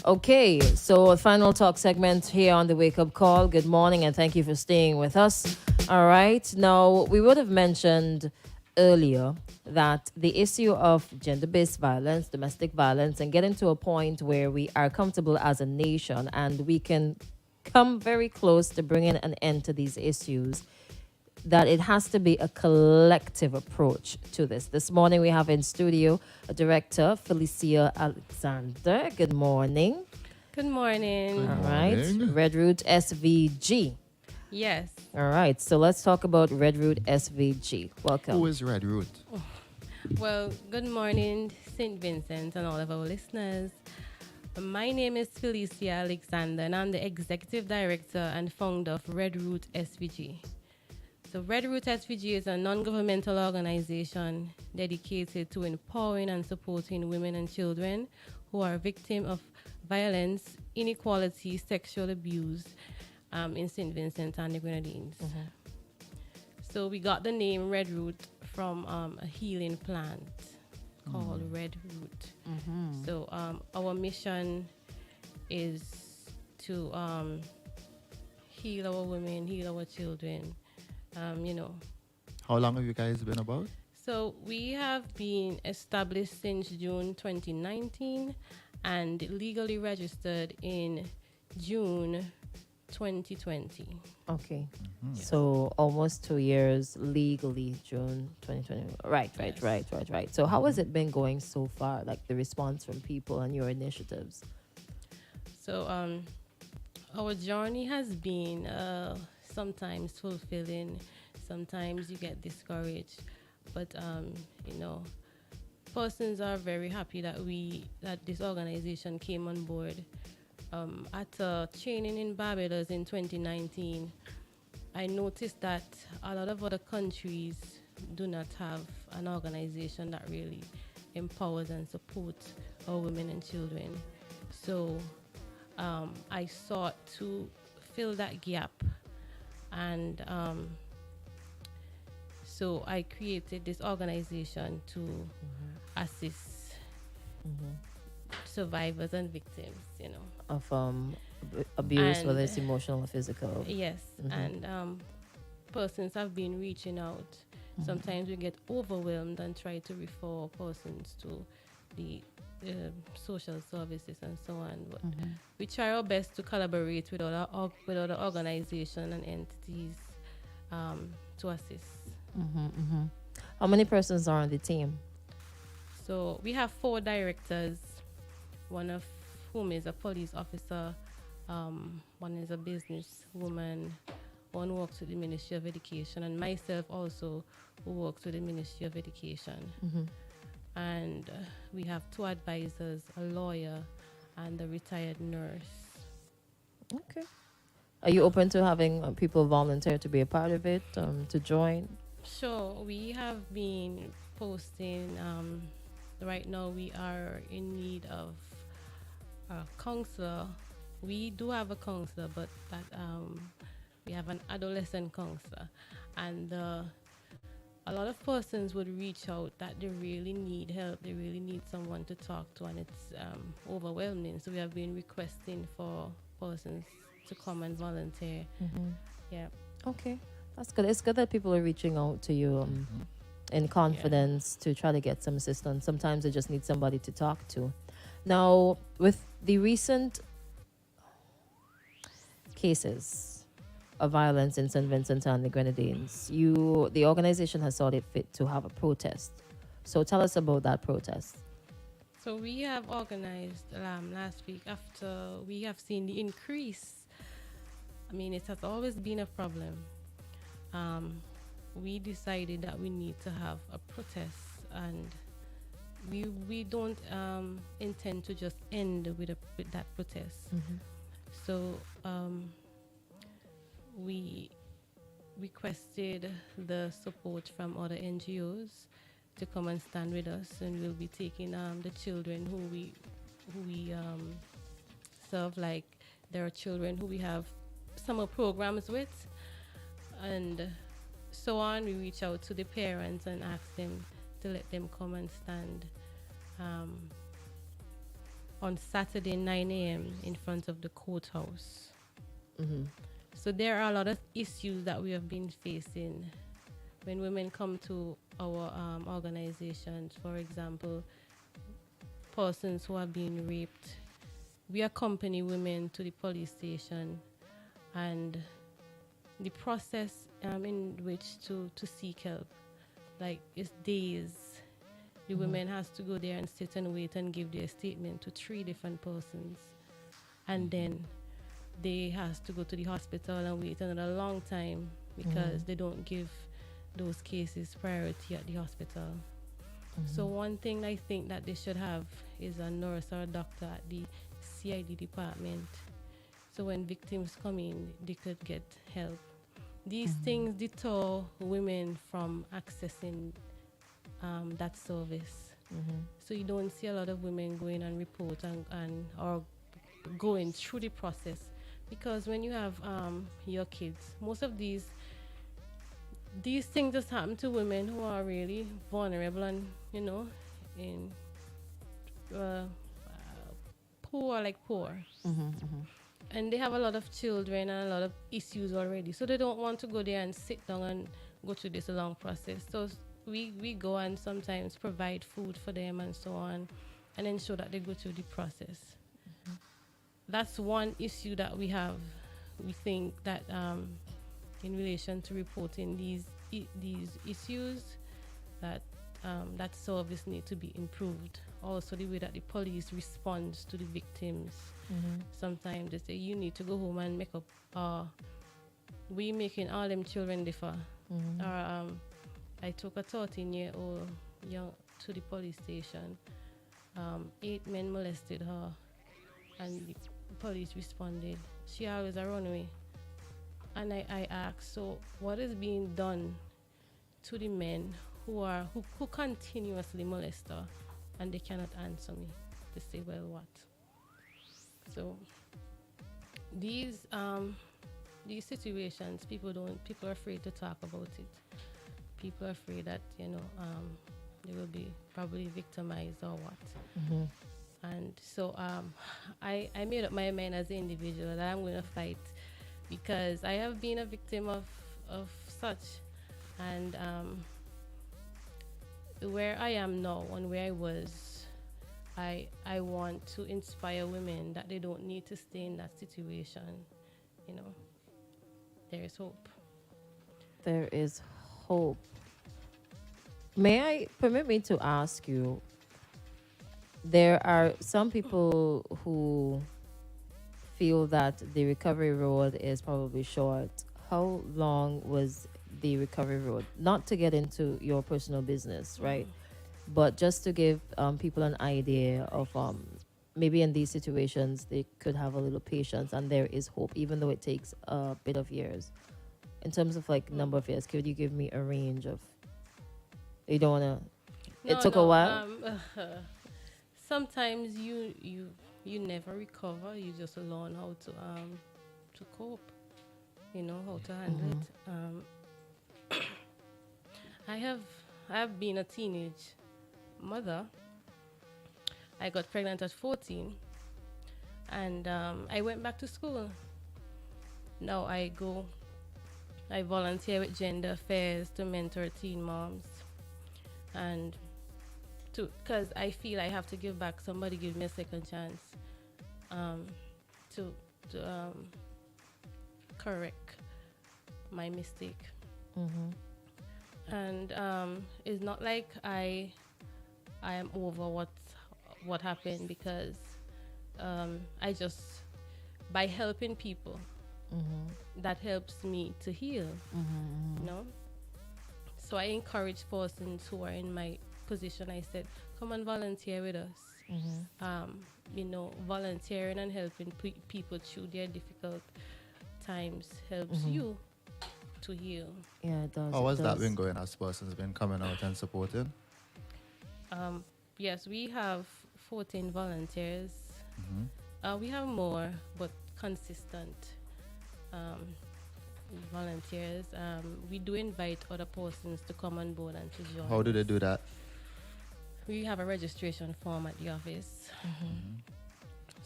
Okay, so a final talk segment here on the Wake Up Call. Good morning and thank you for staying with us. All right, now we would have mentioned earlier that the issue of gender based violence, domestic violence, and getting to a point where we are comfortable as a nation and we can come very close to bringing an end to these issues, that it has to be a collective approach to this. This morning we have in studio a director, PHYLICIA Alexander. Good morning. Good morning. All right. Redroot Svg. Yes. All right. So let's talk about Redroot Svg. Welcome. Who is Redroot? Well, good morning, St. Vincent and all of our listeners. My name is PHYLICIA Alexander and I'm the executive director and founder of Redroot Svg. So Redroot Svg is a non-governmental organization dedicated to empowering and supporting women and children who are victims of violence, inequality, sexual abuse in St. Vincent and the Grenadines. So we got the name Redroot from a healing plant called Redroot. So our mission is to heal our women, heal our children. How long have you guys been about? So we have been established since June 2019 and legally registered in June 2020. Okay. So almost 2 years legally, June 2020. Right. So how has it been going so far? Like the response from people and your initiatives? So our journey has been sometimes fulfilling, sometimes you get discouraged, but persons are very happy that this organization came on board. At a training in Barbados in 2019, I noticed that a lot of other countries do not have an organization that really empowers and supports our women and children. So I sought to fill that gap. And so I created this organization to assist survivors and victims, Of abuse, And- whether it's emotional or physical. Yes, and persons have been reaching out. Sometimes we get overwhelmed and try to refer persons to the social services and so on. But we try our best to collaborate with other organizations and entities to assist. How many persons are on the team? So we have 4 directors, one of whom is a police officer, one is a business woman, one works with the Ministry of Education, and myself also who works with the Ministry of Education. And we have 2 advisors, a lawyer and a retired nurse. Okay. Are you open to having people volunteer to be a part of it, to join? Sure, we have been posting. Right now, we are in need of a counselor. We do have a counselor, but that we have an adolescent counselor, and a lot of persons would reach out that they really need help. They really need someone to talk to, and it's overwhelming. So we have been requesting for persons to come and volunteer. Yeah. Okay. That's good. It's good that people are reaching out to you in confidence to try to get some assistance. Sometimes they just need somebody to talk to. Now, with the recent cases of violence in St. Vincent and the Grenadines, the organization has thought it fit to have a protest. So tell us about that protest. So we have organized last week after we have seen the increase. I mean, it has always been a problem. We decided that we need to have a protest, and we don't intend to just end with that protest. So we requested the support from other NGOs to come and stand with us, and we'll be taking the children who we serve. Like, there are children who we have summer programs with, and so on. We reach out to the parents and ask them to let them come and stand on Saturday 9 a.m. in front of the courthouse. Mm-hmm. So there are a lot of issues that we have been facing when women come to our organizations. For example, persons who have been raped. We accompany women to the police station, and the process in which to seek help, like, it's days. The women has to go there and sit and wait and give their statement to 3 different persons, and then they has to go to the hospital and wait another long time because they don't give those cases priority at the hospital. So one thing I think that they should have is a nurse or a doctor at the CID department. So when victims come in, they could get help. These things deter women from accessing that service. So you don't see a lot of women going and report and or going through the process, because when you have your kids, most of these things just happen to women who are really vulnerable and, you know, in poor. And they have a lot of children and a lot of issues already, so they don't want to go there and sit down and go through this long process. So we go and sometimes provide food for them and so on, and ensure that they go through the process. That's one issue that we have. We think that in relation to reporting these issues, that that service need to be improved. Also, the way that the police responds to the victims. Sometimes they say, you need to go home and make up. We making all them children differ. Or I took a 13-year-old young to the police station. 8 men molested her, and the police responded. She always a runaway. And I asked, so what is being done to the men who continuously molest her? And they cannot answer me. They say, well, what? So these situations, people are afraid to talk about it. People are afraid that, you know, they will be probably victimized or what. And so I made up my mind as an individual that I'm going to fight, because I have been a victim of such. And where I am now and where I was, I want to inspire women that they don't need to stay in that situation. You know, there is hope. There is hope. Permit me to ask you, there are some people who feel that the recovery road is probably short. How long was the recovery road? Not to get into your personal business, right? But just to give people an idea of maybe in these situations they could have a little patience, and there is hope, even though it takes a bit of years. In terms of like number of years, could you give me a range of? You don't wanna. It took a while. Sometimes you never recover. You just learn how to cope. You know how to handle it. I have been a teenage mother. I got pregnant at 14, and I went back to school. Now I volunteer with gender affairs to mentor teen moms, and because I feel I have to give back. Somebody give me a second chance to correct my mistake. And it's not like I am over what happened, because I just, by helping people, that helps me to heal. You know, so I encourage persons who are in my position. I said, come and volunteer with us. You know, volunteering and helping people through their difficult times helps you to heal. Yeah, it does. How has that been going as persons been coming out and supporting? Yes, we have 14 volunteers. We have more, but consistent volunteers. We do invite other persons to come on board and to join. How do they do that? We have a registration form at the office.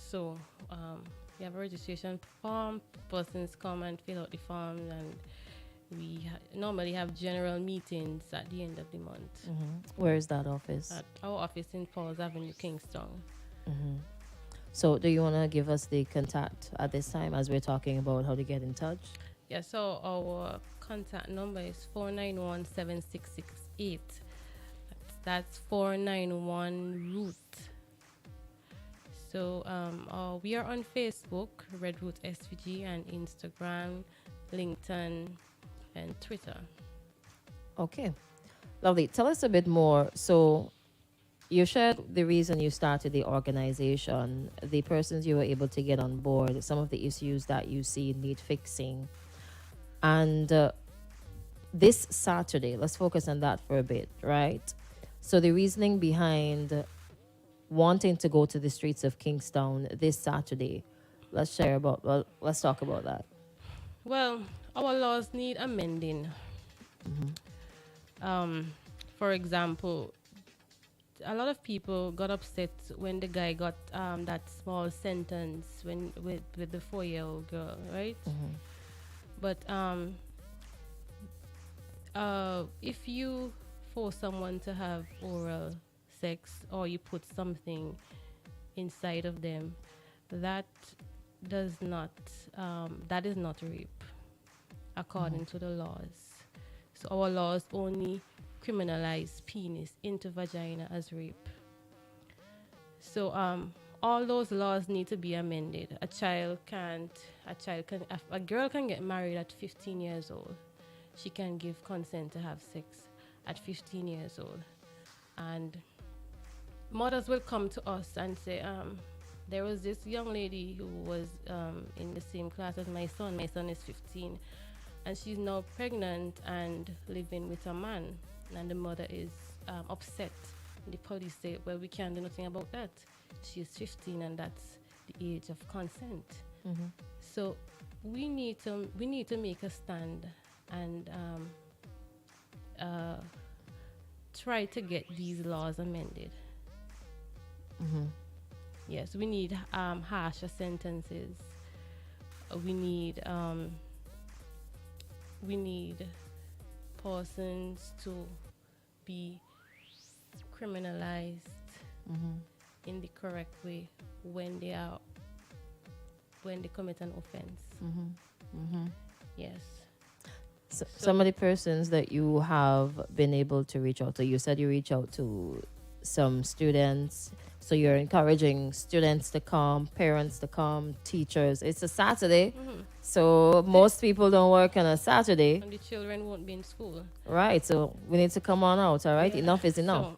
So we have a registration form. Persons come and fill out the form, and we normally have general meetings at the end of the month Where is that office? at our office in Falls Avenue, Kingston. So, do you want to give us the contact at this time as we're talking about how to get in touch? Yeah, so our contact number is 491-7668. That's 491 root. So we are on Facebook, Redroot Svg, and Instagram, LinkedIn, and Twitter. Okay, lovely. Tell us a bit more. So, you shared the reason you started the organization, the persons you were able to get on board, some of the issues that you see need fixing. And this Saturday, let's focus on that for a bit, right? So, the reasoning behind wanting to go to the streets of Kingstown this Saturday, let's talk about that. Well, our laws need amending. For example, a lot of people got upset when the guy got that small sentence with the 4-year-old girl, right? But if you force someone to have oral sex or you put something inside of them, that is not rape according to the laws. So our laws only criminalize penis into vagina as rape. So all those laws need to be amended. A girl can get married at 15 years old. She can give consent to have sex at 15 years old. And mothers will come to us and say, there was this young lady who was in the same class as my son. My son is 15, and she's now pregnant and living with a man. And the mother is upset. The police say, well, we can't do nothing about that. She's 15, and that's the age of consent. So we need to make a stand and try to get these laws amended. Yes, we need harsher sentences. We need persons to be criminalized in the correct way when they commit an offense. Yes. So some of the persons that you have been able to reach out to, you said you reach out to some students. So you're encouraging students to come, parents to come, teachers. It's a Saturday, so most people don't work on a Saturday. And the children won't be in school. Right, so we need to come on out, all right? Yeah. Enough is enough. So,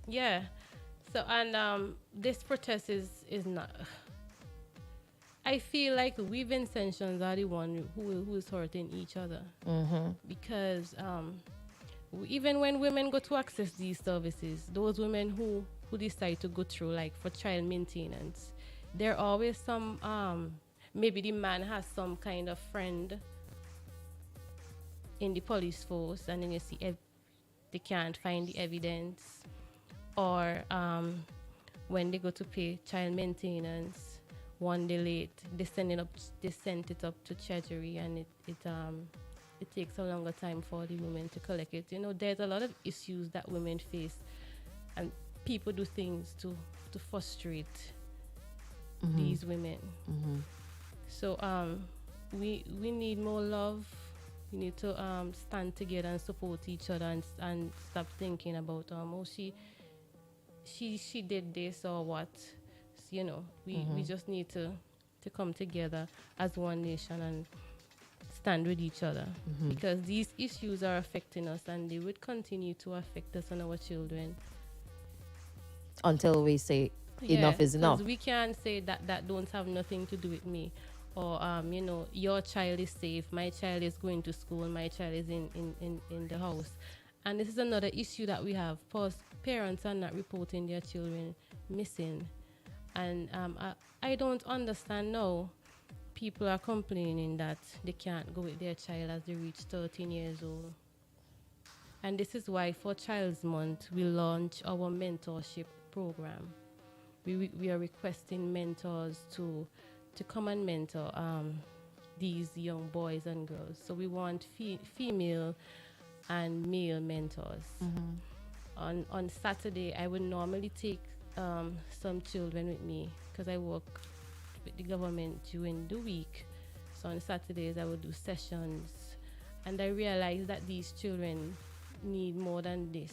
yeah. So, and this protest is not... I feel like we Vincentians are the one who is hurting each other. Because even when women go to access these services, those women who decide to go through, like for child maintenance, there are always some, maybe the man has some kind of friend in the police force, and then you see they can't find the evidence. Or when they go to pay child maintenance, one day late, they sent it up to Treasury, and it takes a longer time for the women to collect it. You know, there's a lot of issues that women face, and people do things to frustrate these women. So we need more love. We need to stand together and support each other, and stop thinking about she did this or what. You know, we just need to come together as one nation and stand with each other, because these issues are affecting us, and they would continue to affect us and our children Until we say enough is enough. We can't say that don't have nothing to do with me, or you know, your child is safe, my child is going to school, my child is in the house. And this is another issue that we have. Parents are not reporting their children missing. And I don't understand now. People are complaining that they can't go with their child as they reach 13 years old. And this is why for Child's Month, we launch our mentorship program. we are requesting mentors to come and mentor these young boys and girls. So we want female and male mentors. On Saturday, I would normally take some children with me because I work with the government during the week. So on Saturdays, I would do sessions, and I realized that these children need more than this,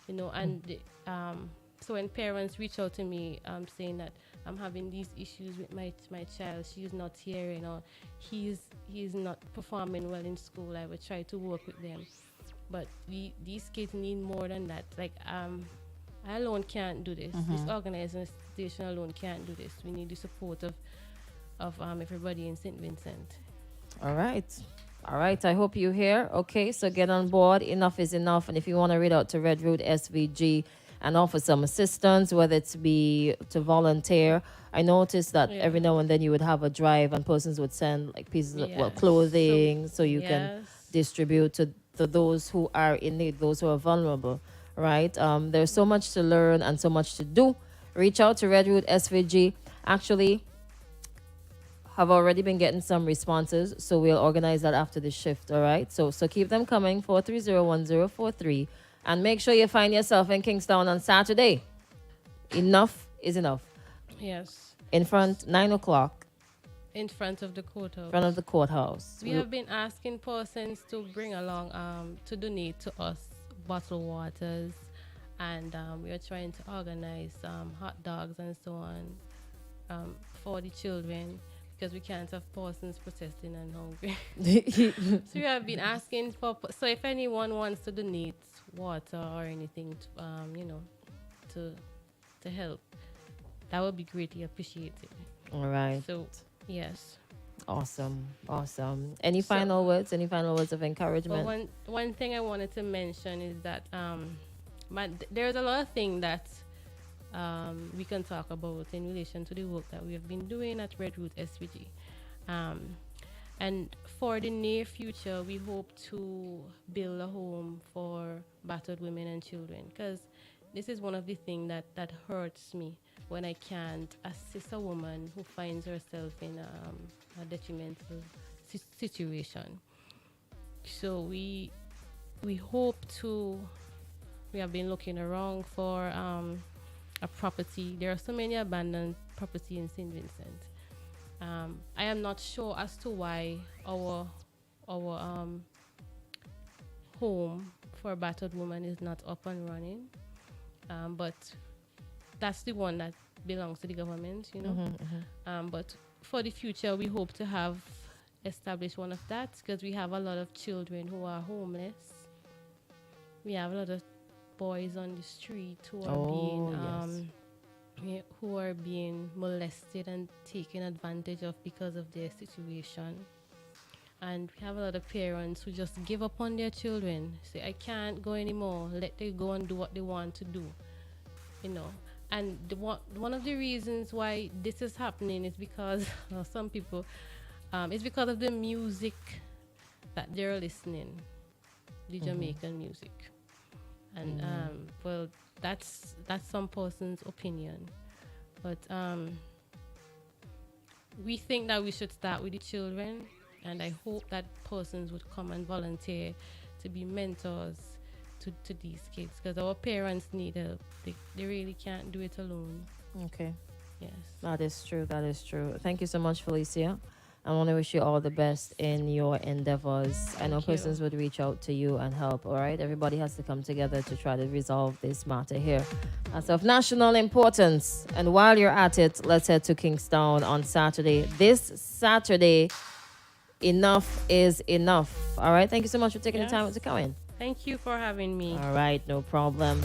and so when parents reach out to me saying that I'm having these issues with my child, she's not hearing or he's not performing well in school, I would try to work with them. But these kids need more than that. Like I alone can't do this. This organization alone can't do this. We need the support of everybody in St. Vincent. All right. I hope you hear. Okay, so get on board. Enough is enough. And if you want to read out to Redroot Svg and offer some assistance, whether it's be to volunteer, I noticed that every now and then you would have a drive and persons would send like pieces of clothing so you can distribute to those who are in need, those who are vulnerable, right? There's so much to learn and so much to do. Reach out to Redroot Svg. Actually, have already been getting some responses, so we'll organize that after the shift. All right, so keep them coming. 4301043, and make sure you find yourself in Kingstown on Saturday. Enough is enough. Yes. In front, 9 o'clock. In front of the courthouse. Front of the courthouse. We have been asking persons to bring along to donate to us bottled waters, and we are trying to organize hot dogs and so on for the children, because we can't have persons protesting and hungry. So we have been asking for. So if anyone wants to donate water or anything, to help, that would be greatly appreciated. All right. So yes. Awesome. Any final words? Any final words of encouragement? Well, one thing I wanted to mention is that there's a lot of things that we can talk about in relation to the work that we have been doing at Redroot Svg. And for the near future, we hope to build a home for battered women and children, because this is one of the things that hurts me when I can't assist a woman who finds herself in a detrimental situation. So we hope to. We have been looking around for a property. There are so many abandoned property in St. Vincent. I am not sure as to why our home for a battered woman is not up and running, but that's the one that belongs to the government, but for the future, we hope to have established one of that, because we have a lot of children who are homeless. We have a lot of boys on the street who are being molested and taken advantage of because of their situation. And we have a lot of parents who just give up on their children, say, I can't go anymore, let them go and do what they want to do, And one of the reasons why this is happening is because some people, it's because of the music that they're listening, the Jamaican music. And well, that's some person's opinion, but we think that we should start with the children, and I hope that persons would come and volunteer to be mentors to these kids, because our parents need help. They really can't do it alone. Okay. Yes. That is true. Thank you so much, Felicia. I want to wish you all the best in your endeavors. I know persons would reach out to you and help, all right? Everybody has to come together to try to resolve this matter here. That's of national importance. And while you're at it, let's head to Kingstown on Saturday. This Saturday, enough is enough. All right? Thank you so much for taking the time to come in. Thank you for having me. All right, no problem.